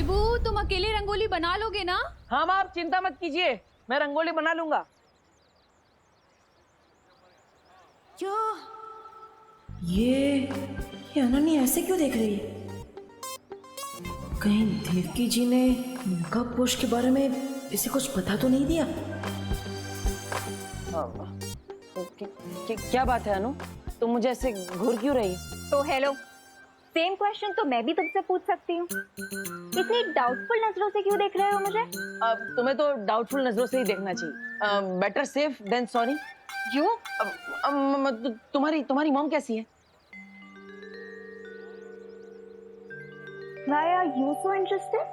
देबू, तुम अकेले रंगोली बना लोगे ना? हाँ माँ, आप चिंता मत कीजिए, मैं रंगोली बना लूंगा। क्या ये अनन्या ऐसे क्यों देख रही है? कहीं देवकी जी ने नकाब पोश के बारे में इसे कुछ पता तो नहीं दिया? क्या बात है अनु, तुम मुझे ऐसे घूर क्यों रही है? तो हेलो, सेम क्वेश्चन तो मैं भी तुमसे पूछ सकती हूँ। इतनी डाउटफुल नजरों से क्यों देख रहे हो मुझे? तुम्हें तो डाउटफुल नजरों से ही देखना चाहिए। Better safe than sorry. क्यों? तुम्हारी मॉम कैसी है? Why are you so interested?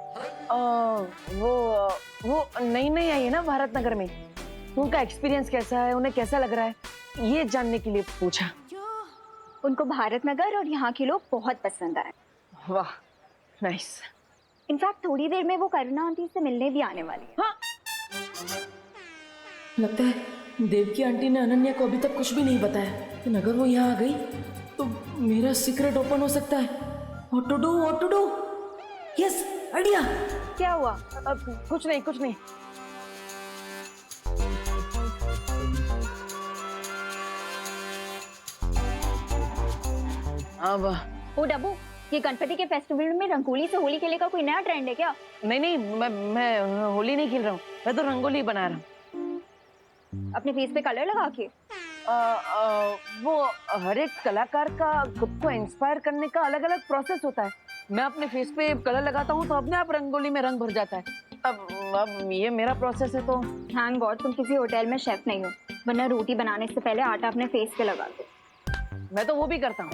वो नई आई है ना भारत नगर में, उनका एक्सपीरियंस कैसा है, उन्हें कैसा लग रहा है, ये जानने के लिए पूछा। उनको भारत नगर और यहाँ के लोग बहुत पसंद आए। वाह, नाइस। इनफैक्ट थोड़ी देर में वो करुणा आंटी से मिलने भी आने वाली है। हाँ, लगता है देवकी आंटी ने अनन्या को अभी तक कुछ भी नहीं बताया, लेकिन अगर वो यहाँ आ गई तो मेरा सीक्रेट ओपन हो सकता है। What to do? Yes, idea. क्या हुआ? कुछ नहीं। अब ओ डब्बू, ये गणपति के फेस्टिवल में रंगोली से होली खेलने का कोई नया ट्रेंड है क्या? नहीं, मैं होली नहीं खेल रहा हूँ, मैं तो रंगोली बना रहा हूँ। अपने फेस पे कलर लगा के? वो हर एक कलाकार का खुद को इंस्पायर करने का अलग अलग प्रोसेस होता है। मैं अपने फेस पे कलर लगाता हूँ तो अपने आप रंगोली में रंग भर जाता है। अब ये मेरा प्रोसेस है तो। थैंक गॉड तुम किसी होटल में शेफ नहीं हो, वरना रोटी बनाने से पहले आटा अपने फेस पे लगा दो। मैं तो वो भी करता हूँ।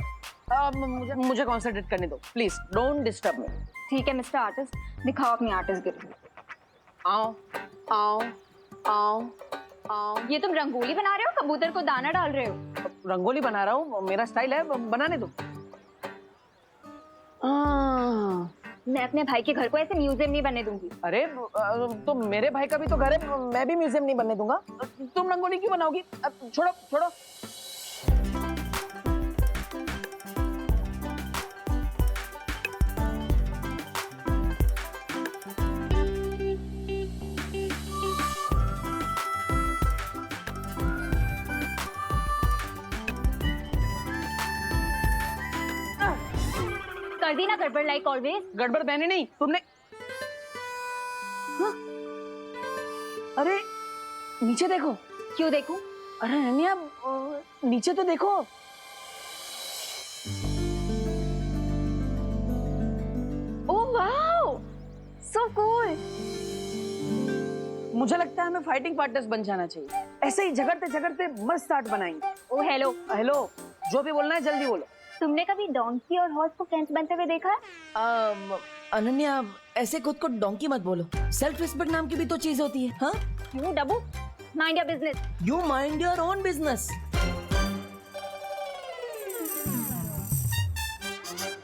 मुझे कॉन्सेंट्रेट करने दो प्लीज, डोंट डिस्टर्ब मी। ठीक है मिस्टर आर्टिस्ट, दिखाओ अपनी आर्टिस्ट गिरी। आओ। ये तुम रंगोली बना रहे हो, कबूतर को दाना डाल रहे हो? रंगोली बना रहा हूँ, मेरा स्टाइल है, बनाने दो। मैं अपने भाई के घर को ऐसे म्यूजियम नहीं बनने दूंगी। अरे तो मेरे भाई का भी तो घर है, मैं भी म्यूजियम नहीं बनने दूंगा। तुम रंगोली क्यों बनाओगी? छोड़ो। कर दी ना गड़बड़, लाइक ऑलवेज। गड़बड़ मैंने नहीं, तुमने। हाँ? अरे नीचे देखो। क्यों देखूं? अरे अनन्या, नीचे तो देखो। Oh wow, so cool. मुझे लगता है हमें फाइटिंग पार्टनर्स बन जाना चाहिए। ऐसे ही झगड़ते मस्त आर्ट बनाएंगे। ओह हेलो, जो भी बोलना है जल्दी बोलो। तुमने कभी डोंकी और हॉर्स को फ्रेंड्स बनते हुए देखा है? अनन्या, ऐसे खुद को डोंकी मत बोलो, सेल्फ रिस्पेक्ट नाम की भी तो चीज होती है। हाँ, you Dabbu, mind your business. You mind your own business.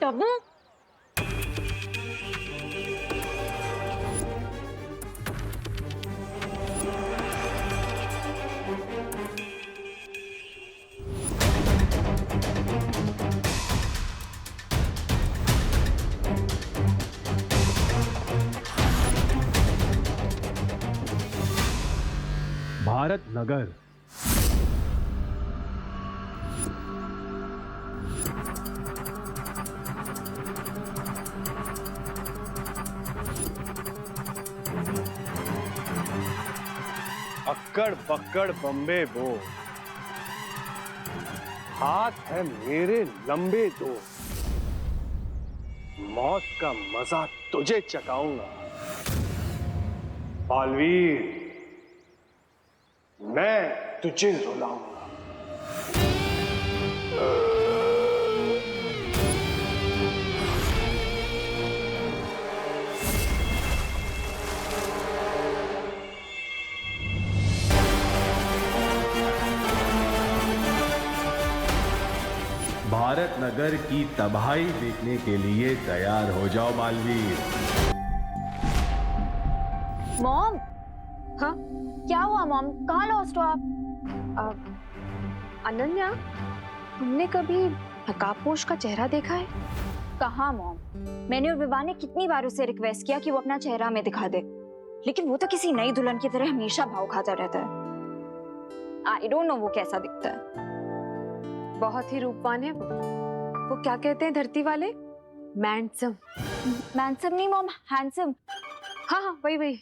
Dabbu, Bharat Nagar. अक्कड़ पक्कड़ बम्बे बो, हाथ है मेरे लंबे दो, मौत का मजा तुझे चखाऊंगा बालवीर, मैं तुझे रुलाऊंगा। भारत नगर की तबाही देखने के लिए तैयार हो जाओ बालवीर। मॉम। हाँ क्या हुआ मॉम, कहाँ लॉस्ट हो आप? अनन्या, तुमने कभी नकाबपोश का चेहरा देखा है? कहाँ मॉम, मैंने और विवाह ने कितनी बार उससे रिक्वेस्ट किया कि वो अपना चेहरा हमें दिखा दे, लेकिन वो तो किसी नई दुल्हन की तरह हमेशा भाव खाता रहता है। आई डोंट नो वो कैसा दिखता है। बहुत ही रूपवान है वो क्या कहते हैं धरती वाले, मैंडसम। मैंसम नहीं मॉम, हैंडसम। हाँ हाँ वही वही।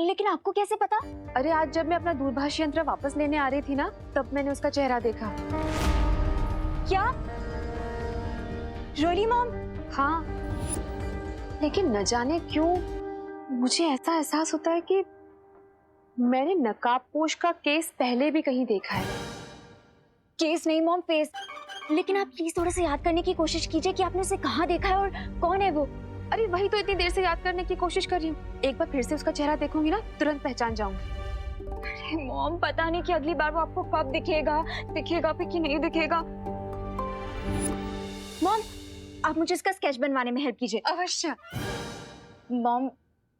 लेकिन आपको कैसे पता? अरे आज जब मैं अपना दूरभाष यंत्र वापस लेने आ रही थी ना, तब मैंने उसका चेहरा देखा। क्या रियली मॉम? हाँ, लेकिन न जाने क्यों मुझे ऐसा एहसास होता है कि मैंने नकाबपोश का केस पहले भी कहीं देखा है। केस नहीं मॉम, फेस। लेकिन आप प्लीज थोड़ा सा याद करने की कोशिश कीजिए कि आपने उसे कहाँ देखा है और कौन है वो। अरे वही तो इतनी देर से याद करने की कोशिश कर रही हूँ। एक बार फिर से उसका चेहरा देखूंगी ना, तुरंत पहचान जाऊंगी। अरे मॉम, पता नहीं कि अगली बार वो आपको कब दिखेगा भी कि नहीं दिखेगा। मॉम, आप मुझे इसका स्केच बनवाने में हेल्प कीजिए। अवश्य। मॉम,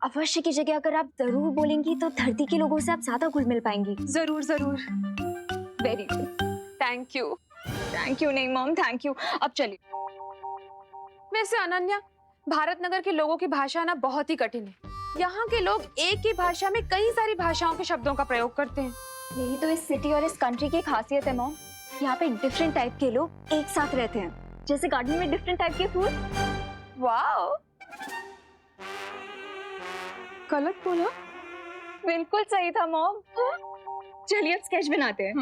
अवश्य की जगह अगर आप जरूर बोलेंगी तो धरती के लोगों से आप ज्यादा घुल मिल पाएंगी। जरूर जरूर। Very good. Thank you. Thank you नहीं मॉम, थैंक यू। अब चलिए। वैसे अनन्या, भारत नगर के लोगों की भाषा ना बहुत ही कठिन है। यहाँ के लोग एक ही भाषा में कई सारी भाषाओं के शब्दों का प्रयोग करते हैं। यही तो इस सिटी और इस कंट्री की खासियत है मॉम। यहाँ पे डिफरेंट टाइप के लोग एक साथ रहते हैं, जैसे गार्डन में डिफरेंट टाइप के फूल। वाओ, गलत बोला? बिल्कुल सही था मॉम। चलिए अब स्केच बनाते हैं।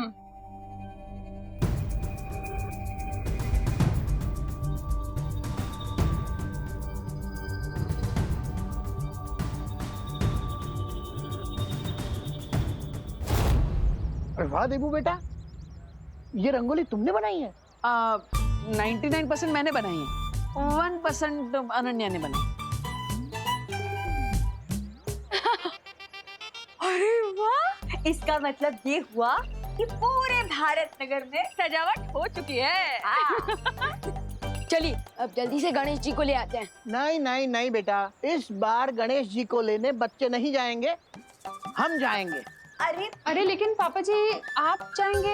अरे वाह देबू बेटा, ये रंगोली तुमने बनाई है? 99% मैंने बनाई है, 1% अनन्या ने बनाई। अरे वाह, इसका मतलब ये हुआ कि पूरे भारत नगर में सजावट हो चुकी है। चलिए अब जल्दी से गणेश जी को ले आते हैं। नहीं नहीं नहीं बेटा, इस बार गणेश जी को लेने बच्चे नहीं जाएंगे, हम जाएंगे। अरे लेकिन पापा जी आप जाएंगे?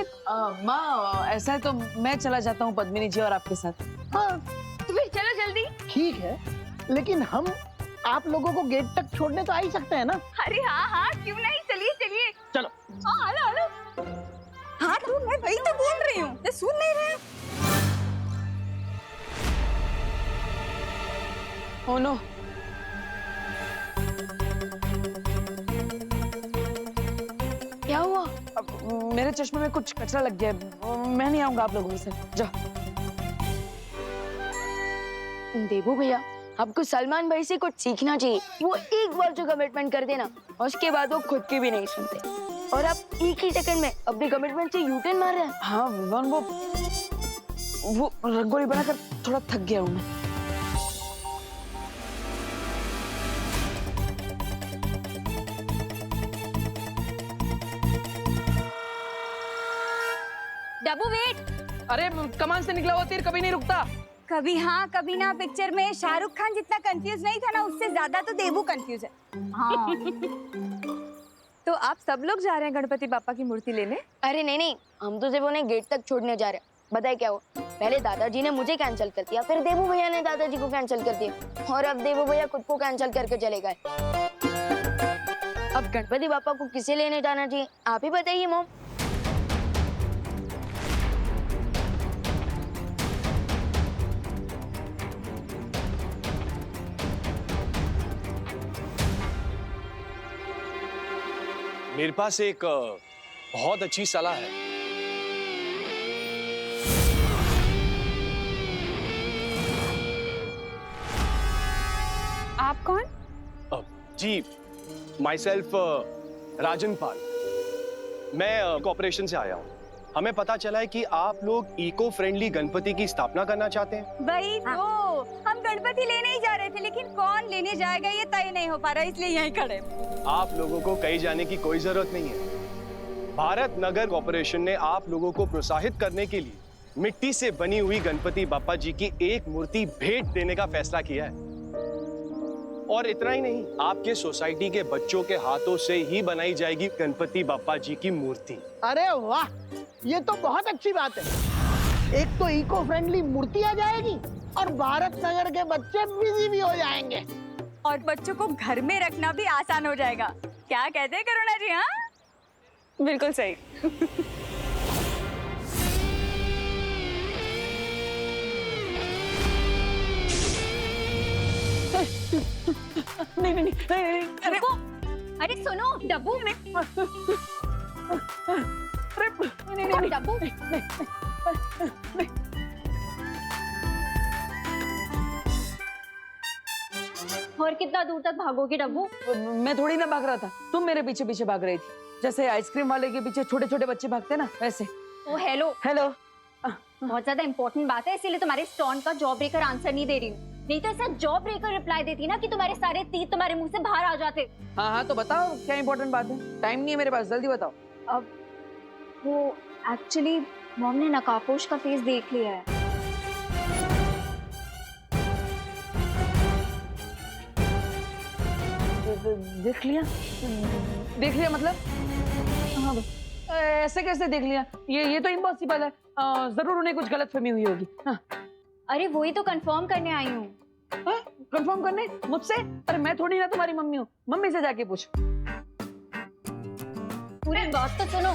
माँ, ऐसा है तो मैं चला जाता हूँ पद्मिनी जी और आपके साथ। हाँ तो फिर चलो जल्दी। ठीक है, लेकिन हम आप लोगों को गेट तक छोड़ने तो आ ही सकते हैं ना? अरे हाँ हाँ, क्यों नहीं, चलिए चलिए। चलो। हाँ हेलो हेलो। हाँ तो मैं वही तो बोल रही हूँ, ये सुन नहीं रहे। ओह नो, क्या हुआ? अब मेरे चश्मे में कुछ कचरा लग गया है। मैं नहीं आऊंगा आप लोगों के साथ। जा। देबू भैया, आपको सलमान भाई से कुछ सीखना चाहिए। वो एक बार जो कमिटमेंट कर देना, उसके बाद वो खुद की भी नहीं सुनते, और आप एक ही सेकंड में अपने कमिटमेंट से यूटर्न मार रहे हैं। हाँ विवान, वो रंगोली बनाकर थोड़ा थक गया हूँ मैं। डब्बू वेट। अरे कमान से निकला हुआ तीर कभी नहीं रुकता। कभी हाँ कभी ना पिक्चर में शाहरुख खान जितना कंफ्यूज नहीं था ना, उससे ज्यादा तो देबू कंफ्यूज है। हाँ। तो आप सब लोग जा रहे हैं गणपति बापा की मूर्ति लेने? अरे नहीं नहीं, हम तो सिर्फ उन्हें गेट तक छोड़ने जा रहे हैं। बताए क्या हुआ, पहले दादाजी ने मुझे कैंसिल कर दिया, फिर देबू भैया ने दादाजी को कैंसिल कर दिया, और अब देबू भैया खुद को कैंसिल करके चले गए। अब गणपति बापा को किसे लेने जाना चाहिए, आप ही बताइए मॉम। मेरे पास एक बहुत अच्छी सलाह है। आप कौन? जी, माई सेल्फ राजन पाल। मैं कॉर्पोरेशन से आया हूँ। हमें पता चला है कि आप लोग इको फ्रेंडली गणपति की स्थापना करना चाहते हैं। वही तो, हम गणपति लेने ही जा रहे थे, लेकिन कौन लेने जाएगा ये तय नहीं हो पा रहा, इसलिए यहीं खड़े। आप लोगों को कहीं जाने की कोई जरूरत नहीं है। भारत नगर कॉर्पोरेशन ने आप लोगों को प्रोत्साहित करने के लिए मिट्टी से बनी हुई गणपति बापा जी की एक मूर्ति भेंट देने का फैसला किया है। और इतना ही नहीं, आपके सोसाइटी के बच्चों के हाथों से ही बनाई जाएगी गणपति बापा जी की मूर्ति। अरे वाह, ये तो बहुत अच्छी बात है। एक तो इको फ्रेंडली मूर्ति आ जाएगी, और भारत नगर के बच्चे बिजी भी हो जाएंगे। और बच्चों को घर में रखना भी आसान हो जाएगा। क्या कहते हैं करुणा जी? हाँ बिल्कुल सही। नहीं, अरे अरे सुनो डब्बू, डब्बू, और कितना दूर तक भागोगी डब्बू? मैं थोड़ी ना भाग रहा था, तुम मेरे पीछे पीछे भाग रही थी, जैसे आइसक्रीम वाले के पीछे छोटे छोटे बच्चे भागते ना, वैसे। ओ हेलो हेलो। बहुत ज्यादा इंपॉर्टेंट बात है, इसीलिए तुम्हारे स्टोन का जॉब ब्रेकर आंसर नहीं दे रही हूँ। नहीं तो ऐसा जॉब ब्रेकर रिप्लाई देती ना कि तुम्हारे सारे तीत तुम्हारे मुंह से बाहर आ जाते। हाँ तो बताओ क्या इम्पोर्टेंट बात है, टाइम नहीं है मेरे पास, जल्दी बताओ। अब वो एक्चुअली मॉम ने नकाबपोश का फेस देख लिया है। देख लिया मतलब? हाँ, ऐसे कैसे देख लिया? ये तो इम्पॉसिबल है। जरूर उन्हें कुछ गलतफहमी हुई होगी। हाँ। अरे वही तो कंफर्म करने आई हूँ। कंफर्म करने मुझसे? अरे मैं थोड़ी ना तुम्हारी मम्मी हूँ, मम्मी से जाके पूछ। पूरी बात तो सुनो।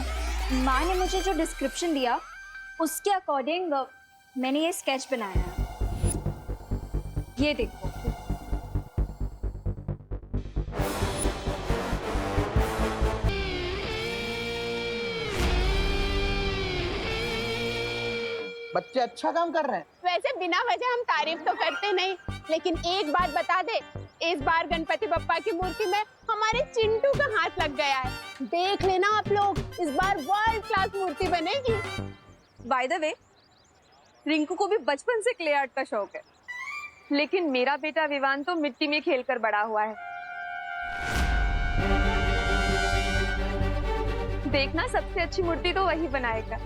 माँ ने मुझे जो डिस्क्रिप्शन दिया उसके अकॉर्डिंग मैंने ये स्केच बनाया है। ये देखो। बच्चे अच्छा काम कर रहे हैं। वैसे बिना वजह हम तारीफ तो करते नहीं, लेकिन एक बात बता दे, इस बार गणपति बप्पा की मूर्ति में हमारे चिंटू का हाथ लग गया है। देख लेना आप लोग, इस बार वर्ल्ड क्लास मूर्ति बनेगी। बाय द वे, रिंकू को भी बचपन से क्ले आर्ट का शौक है, लेकिन मेरा बेटा विवान तो मिट्टी में खेलकर बड़ा हुआ है। देखना, सबसे अच्छी मूर्ति तो वही बनाएगा।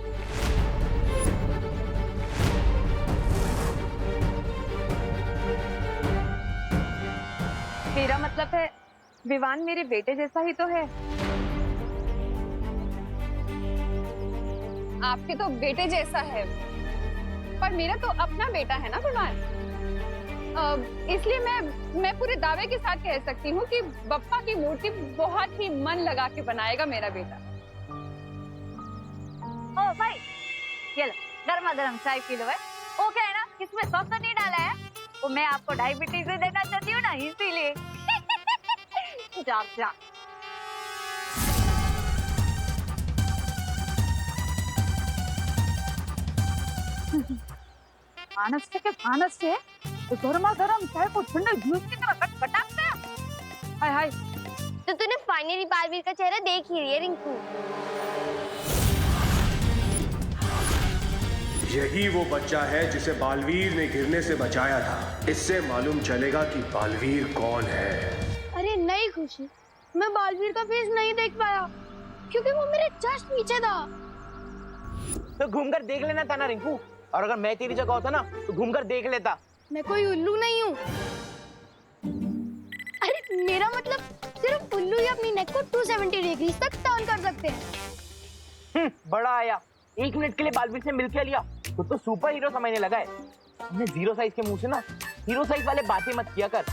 मेरा मतलब है विवान मेरे बेटे जैसा ही तो है। आपके तो बेटे जैसा है, पर मेरा तो अपना बेटा है ना विवान। इसलिए मैं पूरे दावे के साथ कह सकती हूँ कि बप्पा की मूर्ति बहुत ही मन लगा के बनाएगा मेरा बेटा। ओ भाई, ये लो गर्मा गर्म चाय पी लो। है वो क्या है ना, इसमें सॉस तो नहीं डाला है, वो मैं आपको डायबिटीज से देना चाहती हूँ ना, इसीलिए। जा जा। मानस से तो गर्मा गर्म चाय को ठंडे जूस की तरह खटखटाते हैं। हाय हाय। तो तूने फाइनली बालवीर का चेहरा देख ही लिया रिंकू। यही वो बच्चा है जिसे बालवीर ने गिरने से बचाया था। इससे मालूम चलेगा कि बालवीर कौन है। अरे नहीं खुशी, मैं बालवीर का फेस नहीं देख पाया क्योंकि वो मेरे जस्ट पीछे था। तो घूमकर देख लेना था ना रिंकू, और अगर मैं तेरी जगह होता ना तो घूमकर देख लेता। मैं कोई उल्लू नहीं हूँ। अरे मेरा मतलब सिर्फ उल्लू ही अपनी नेक को 270 डिग्री तक टर्न कर सकते हैं। बड़ा आया, 1 मिनट के लिए बालवीर से मिल के लिया तो सुपर हीरो समझने लगा है। हमने 0 साइज के मुंह से ना हीरो साइज वाले बातें मत किया कर।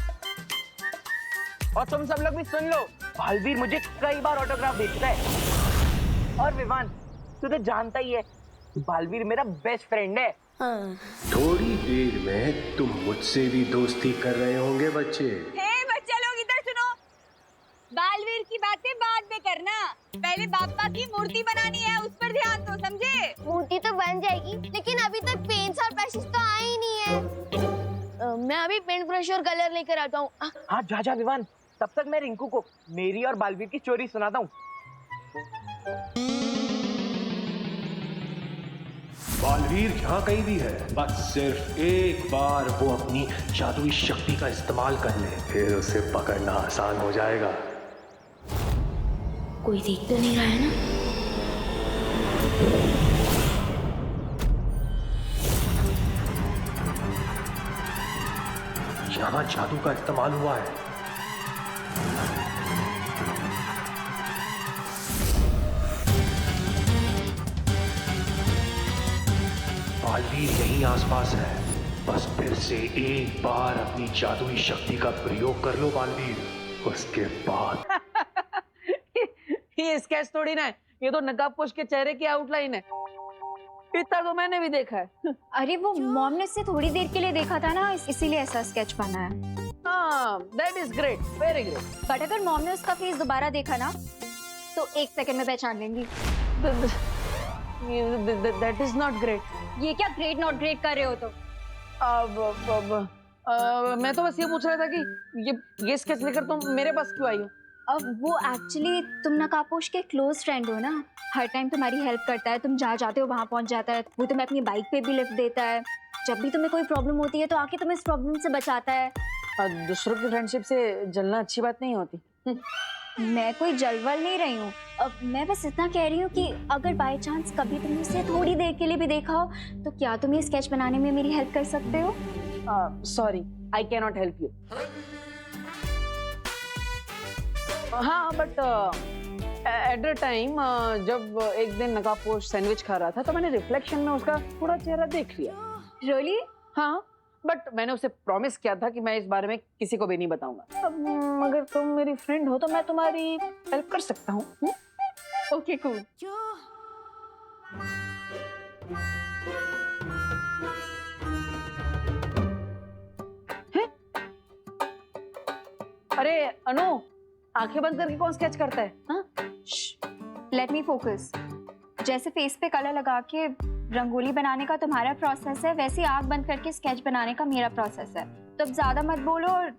और तुम सब लोग भी सुन लो, बालवीर मुझे कई बार ऑटोग्राफ भेजता है। और विवान, तू तो जानता ही है बालवीर मेरा बेस्ट फ्रेंड है। थोड़ी देर में तुम मुझसे भी दोस्ती कर रहे होंगे बच्चे। बच्चे लोग इधर सुनो, बालवीर की बातें बाद में करना, पहले बाप्पा की मूर्ति बनानी है, उस पर ध्यान दो, समझे? मूर्ति तो बन जाएगी, लेकिन अभी तक पेंट्स और ब्रशेस तो आए ही नहीं है। मैं अभी पेंट ब्रश और कलर लेकर आता हूँ। हाँ जा विवान, तब तक मैं रिंकू को मेरी और बालवीर की स्टोरी सुनाता हूँ। बालवीर यहाँ कहीं भी है, बस सिर्फ एक बार वो अपनी जादुई शक्ति का इस्तेमाल कर ले, फिर उसे पकड़ना आसान हो जाएगा। कोई देख तो नहीं रहा है ना? यहाँ जादू का इस्तेमाल हुआ है। बालवीर यहीं आसपास है। बस फिर से एक बार अपनी जादुई शक्ति का प्रयोग कर लो बालवीर, उसके बाद ये स्केच थोड़ी ना है, ये तो नकाबपोश के चेहरे की आउटलाइन है। इतना तो मैंने भी देखा है। अरे वो मॉम ने इससे थोड़ी देर के लिए देखा था ना, इसीलिए ऐसा स्केच बना है। हाँ, that is great, very great। But अगर मॉम ने उसका फेस दोबारा देखा ना तो 1 सेकंड में पहचान लेंगी। That is not great। ये क्या ग्रेट नॉट ग्रेट कर रहे हो तुम? मैं तो बस ये पूछ रहा था कि ये स्केच लेकर तुम मेरे पास क्यों आई हो? अब वो एक्चुअली तुम नकाबपोश के क्लोज फ्रेंड हो ना, हर टाइम तुम्हारी हेल्प करता है, तुम जहाँ जाते हो वहाँ पहुँच जाता है, वो तुम्हें अपनी बाइक पे भी लिफ्ट देता है, जब भी तुम्हें कोई प्रॉब्लम होती है तो आके तुम्हें इस प्रॉब्लम से बचाता है। दूसरों की फ्रेंडशिप से जलना अच्छी बात नहीं होती। मैं कोई जलवल नहीं रही हूँ, अब मैं बस इतना कह रही हूँ कि अगर बाय चांस कभी तुमने उसे थोड़ी देर के लिए भी देखा हो तो क्या तुम ये स्केच बनाने में मेरी हेल्प कर सकते हो? Sorry, I can not help you. हाँ, बट एट द टाइम जब एक दिन नकाबपोश सैंडविच खा रहा था तो मैंने रिफ्लेक्शन में उसका थोड़ा चेहरा देख लिया। रियली? हाँ, बट मैंने उसे प्रॉमिस किया था कि मैं इस बारे में किसी को भी नहीं बताऊंगा। अब अगर तुम मेरी फ्रेंड हो तो मैं तुम्हारी हेल्प कर सकता हूँ। Okay cool. अरे अनु, आंखें बंद करके कौन स्केच करता है? हाँ, लेट मी फोकस। जैसे फेस पे कलर लगा के रंगोली बनाने का तुम्हारा प्रोसेस है, वैसे आंख बंद करके स्केच बनाने का मेरा प्रोसेस है। तो अब ज्यादा मत बोलो और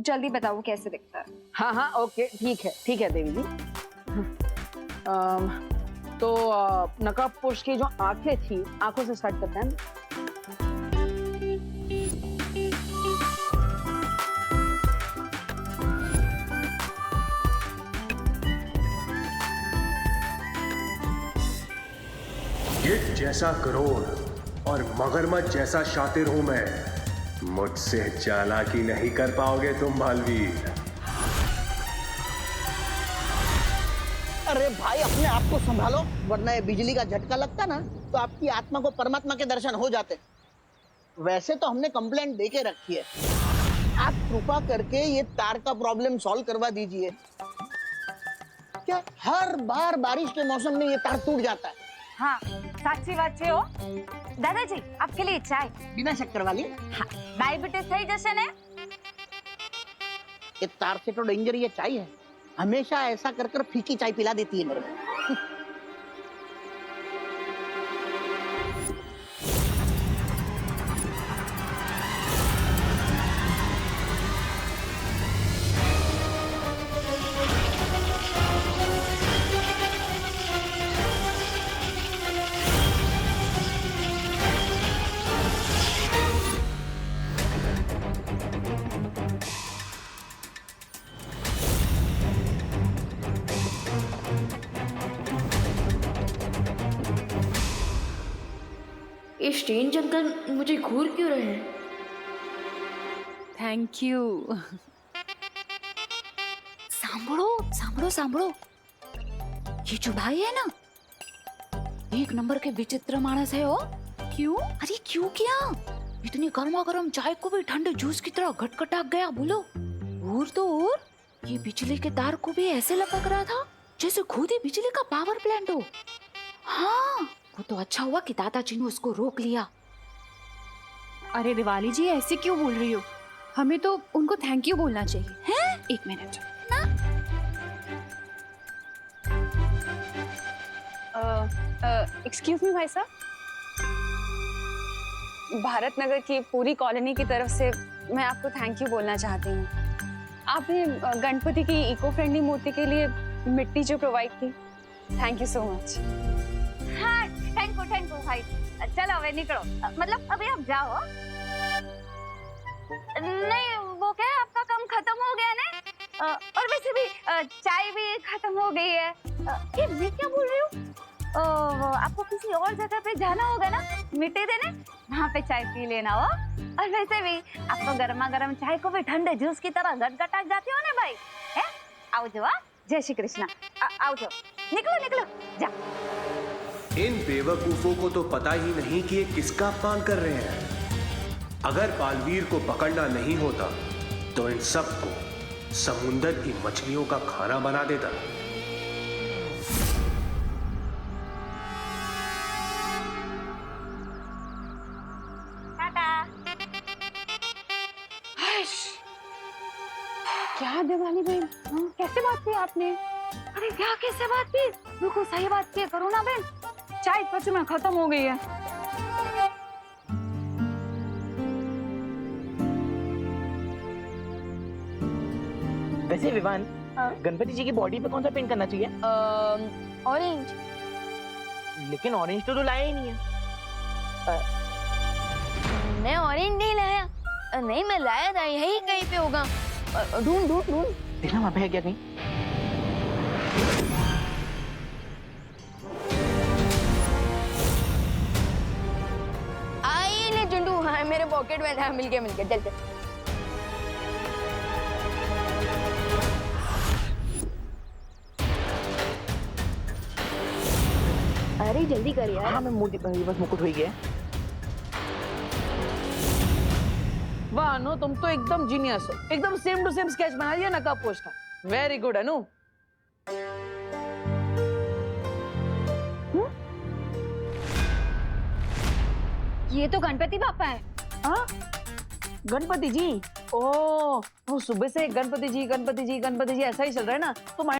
जल्दी बताओ कैसे दिखता है। हाँ हाँ, ओके, ठीक है देवी जी। तो नकाबपोश की जो आंखें थी, आंखों से स्टार्ट करते हैं। गिद्ध जैसा क्रूर और मगरमच्छ जैसा शातिर हूं मैं, मुझसे चालाकी नहीं कर पाओगे तुम बालवीर। अरे भाई, अपने आप को संभालो, वरना ये बिजली का झटका लगता ना तो आपकी आत्मा को परमात्मा के दर्शन हो जाते। वैसे तो हमने कंप्लेंट दे के रखी है, आप कृपा करके ये तार का प्रॉब्लम सॉल्व करवा दीजिए। क्या हर बार बारिश के मौसम में ये तार टूट जाता है? हाँ, साची बात है हो। दादाजी, आपके लिए चाय बिना शक्कर वाली। हाँ, डायबिटीज થઈ જશે ને? ये तार से तो डेंजर ये चाय है, हमेशा ऐसा कर कर फीकी चाय पिला देती है मेरे को। ये स्ट्रेंज अंकल मुझे घूर क्यों रहे हैं? Thank you. सांभळो सांभळो सांभळो, ये जो भाई है ना, एक नंबर के विचित्र मानस है हो। क्यों? अरे क्यों क्या, इतनी गर्मा गर्म चाय को भी ठंडे जूस की तरह घटघटाक गया बोलो। और तो और ये बिजली के तार को भी ऐसे लपक रहा था जैसे खुद ही बिजली का पावर प्लांट हो। हाँ, वो तो अच्छा हुआ कि दादाजी ने उसको रोक लिया। अरे दिवाली जी, ऐसे क्यों बोल रही हो? हमें तो उनको थैंक यू बोलना चाहिए। हैं? 1 मिनट। एक्सक्यूज मी भाई साहब, भारत नगर की पूरी कॉलोनी की तरफ से मैं आपको थैंक यू बोलना चाहती हूँ। आपने गणपति की इको फ्रेंडली मूर्ति के लिए मिट्टी जो प्रोवाइड की, थैंक यू सो मच। हाँ, थैंक यू भाई। चलो अब निकलो, मतलब अभी आप जाओ। नहीं, वो क्या है, आपका काम खत्म हो गया ना, और वैसे भी चाय भी खत्म हो गई है। ये मैं क्या बोल रही हूँ, आपको किसी और जगह पे जाना होगा ना मिट्टी देने, वहाँ पे चाय पी लेना हो। और वैसे भी आप तो गर्मा गर्म चाय को भी ठंडे जूस की तरह गटगटाक जाते हो ना भाई। है, आओ जो, जय श्री कृष्णा, आओ जो, निकलो जा। इन बेवकूफों को तो पता ही नहीं कि ये किसका अपमान कर रहे हैं। अगर बालवीर को पकड़ना नहीं होता तो इन सबको समुंदर की मछलियों का खाना बना देता। क्या दिवाली बहन, कैसे बात की आपने? अरे क्या कैसे बात की? बिल्कुल सही बात की करो ना बहन। चाय सच में खत्म हो गई है। वैसे विवान, गणपति जी की बॉडी पे कौन सा पेंट करना चाहिए? ऑरेंज। लेकिन ऑरेंज तो लाया ही नहीं है। मैं ऑरेंज नहीं लाया। नहीं, मैं लाया था, यही कहीं पे होगा। ढूंढ ढूंढ ढूंढ। देखना वहां पे है क्या कहीं? आई ले चुंडू, हाँ मेरे पॉकेट में था। मिल गया चल चल। अरे जल्दी कर यार। हाँ मैं मूर्ति बस मुकुट हो गया। वाह अनु, तुम तो एकदम जीनियस हो। एकदम सेम टू सेम स्केच बना लिया नकाबपोश का। वेरी गुड अनु। ये तो गणपति बापा है। हाँ, गणपति जी। ओ, वो सुबह से गणपति जी ऐसा ही चल रहा है ना, तो